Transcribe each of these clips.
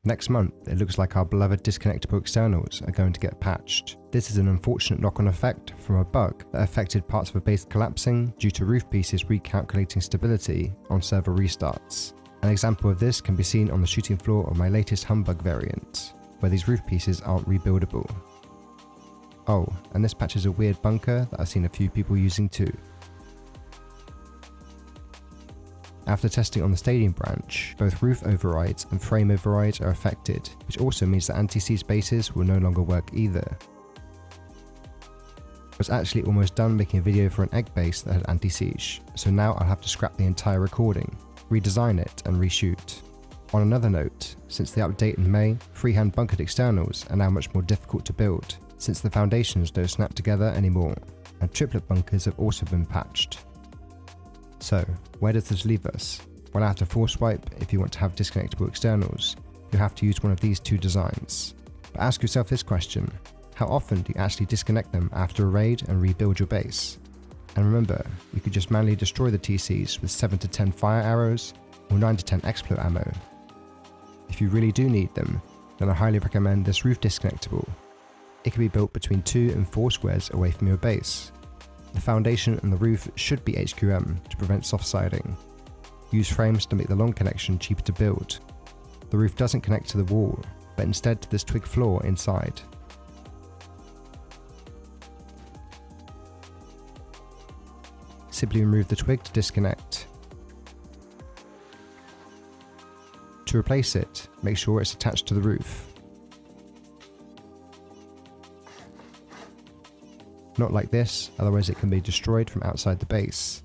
Next month, it looks like our beloved disconnectable externals are going to get patched. This is an unfortunate knock-on effect from a bug that affected parts of a base collapsing due to roof pieces recalculating stability on server restarts. An example of this can be seen on the shooting floor of my latest Humbug variant, where these roof pieces aren't rebuildable. Oh, and this patches a weird bunker that I've seen a few people using too. After testing on the stadium branch, both roof overrides and frame overrides are affected, which also means that anti-siege bases will no longer work either. I was actually almost done making a video for an egg base that had anti-siege, so now I'll have to scrap the entire recording, redesign it and reshoot. On another note, since the update in May, freehand bunkered externals are now much more difficult to build, since the foundations don't snap together anymore, and triplet bunkers have also been patched. So, where does this leave us? Well, after force wipe, if you want to have disconnectable externals, you'll have to use one of these two designs. But ask yourself this question: how often do you actually disconnect them after a raid and rebuild your base? And remember, you could just manually destroy the TCs with 7 to 10 fire arrows or 9 to 10 explode ammo. If you really do need them, then I highly recommend this roof disconnectable. It can be built between 2 and 4 squares away from your base. The foundation and the roof should be HQM to prevent soft siding. Use frames to make the long connection cheaper to build. The roof doesn't connect to the wall, but instead to this twig floor inside. Simply remove the twig to disconnect. To replace it, make sure it's attached to the roof. Not like this, otherwise it can be destroyed from outside the base.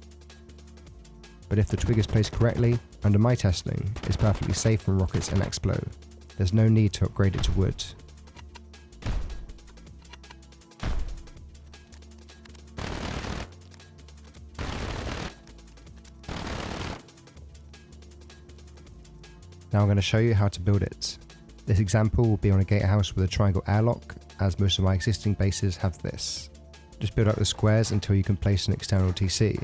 But if the twig is placed correctly, under my testing, it's perfectly safe from rockets and explode. There's no need to upgrade it to wood. Now I'm going to show you how to build it. This example will be on a gatehouse with a triangle airlock, as most of my existing bases have this. Just build up the squares until you can place an external TC.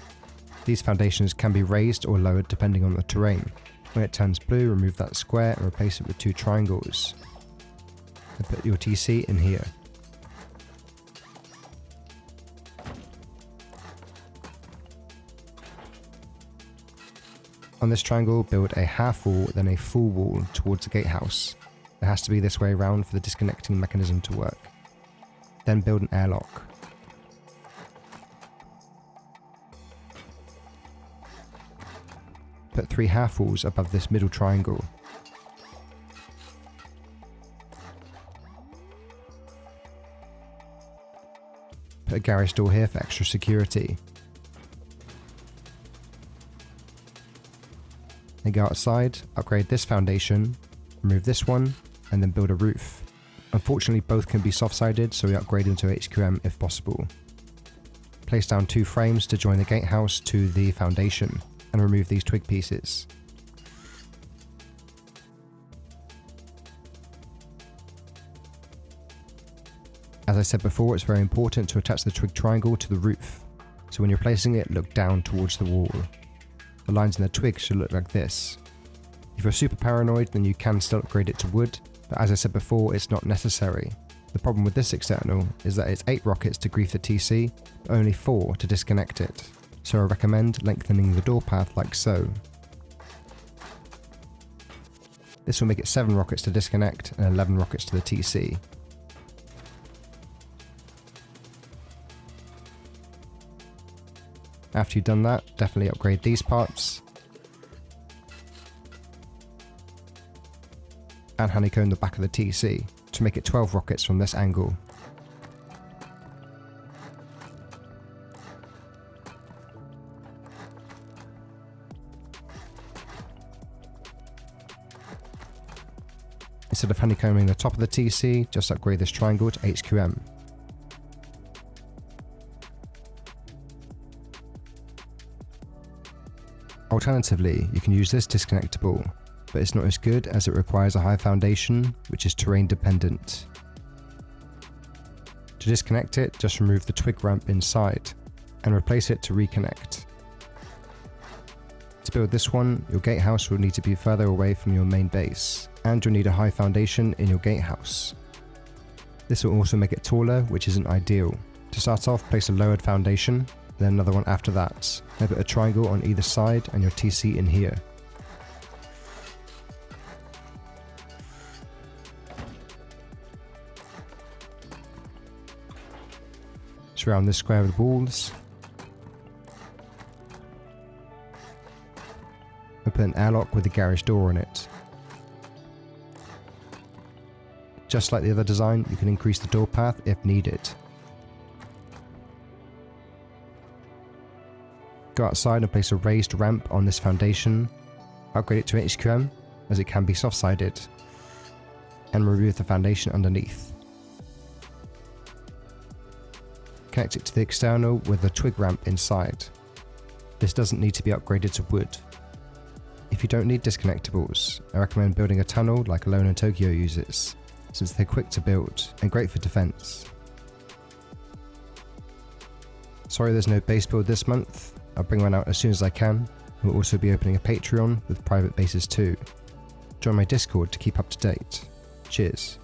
These foundations can be raised or lowered depending on the terrain. When it turns blue, remove that square and replace it with 2 triangles. And put your TC in here. On this triangle, build a half wall, then a full wall towards the gatehouse. It has to be this way around for the disconnecting mechanism to work. Then build an airlock. Put 3 half walls above this middle triangle. Put a garage door here for extra security. Then go outside, upgrade this foundation, remove this one, and then build a roof. Unfortunately, both can be soft-sided, so we upgrade them to HQM if possible. Place down 2 frames to join the gatehouse to the foundation, and remove these twig pieces. As I said before, it's very important to attach the twig triangle to the roof, so when you're placing it, look down towards the wall. The lines in the twig should look like this. If you're super paranoid, then you can still upgrade it to wood, but as I said before, it's not necessary. The problem with this external is that it's 8 rockets to grief the TC, but only 4 to disconnect it. So I recommend lengthening the door path like so. This will make it 7 rockets to disconnect and 11 rockets to the TC. After you've done that, definitely upgrade these parts. And honeycomb the back of the TC to make it 12 rockets from this angle. Instead of honeycombing the top of the TC, just upgrade this triangle to HQM. Alternatively, you can use this disconnectable, but it's not as good as it requires a high foundation, which is terrain dependent. To disconnect it, just remove the twig ramp inside and replace it to reconnect. To build this one, your gatehouse will need to be further away from your main base, And you'll need a high foundation in your gatehouse. This will also make it taller, which isn't ideal. To start off, place a lowered foundation, then another one after that. Then put a triangle on either side and your TC in here. Surround this square with walls. And put an airlock with a garage door on it. Just like the other design, you can increase the door path if needed. Go outside and place a raised ramp on this foundation. Upgrade it to an HQM, as it can be soft-sided. And remove the foundation underneath. Connect it to the external with a twig ramp inside. This doesn't need to be upgraded to wood. If you don't need disconnectables, I recommend building a tunnel like Alone in Tokyo uses, since they're quick to build and great for defense. Sorry there's no base build this month. I'll bring one out as soon as I can. We'll also be opening a Patreon with private bases too. Join my Discord to keep up to date. Cheers.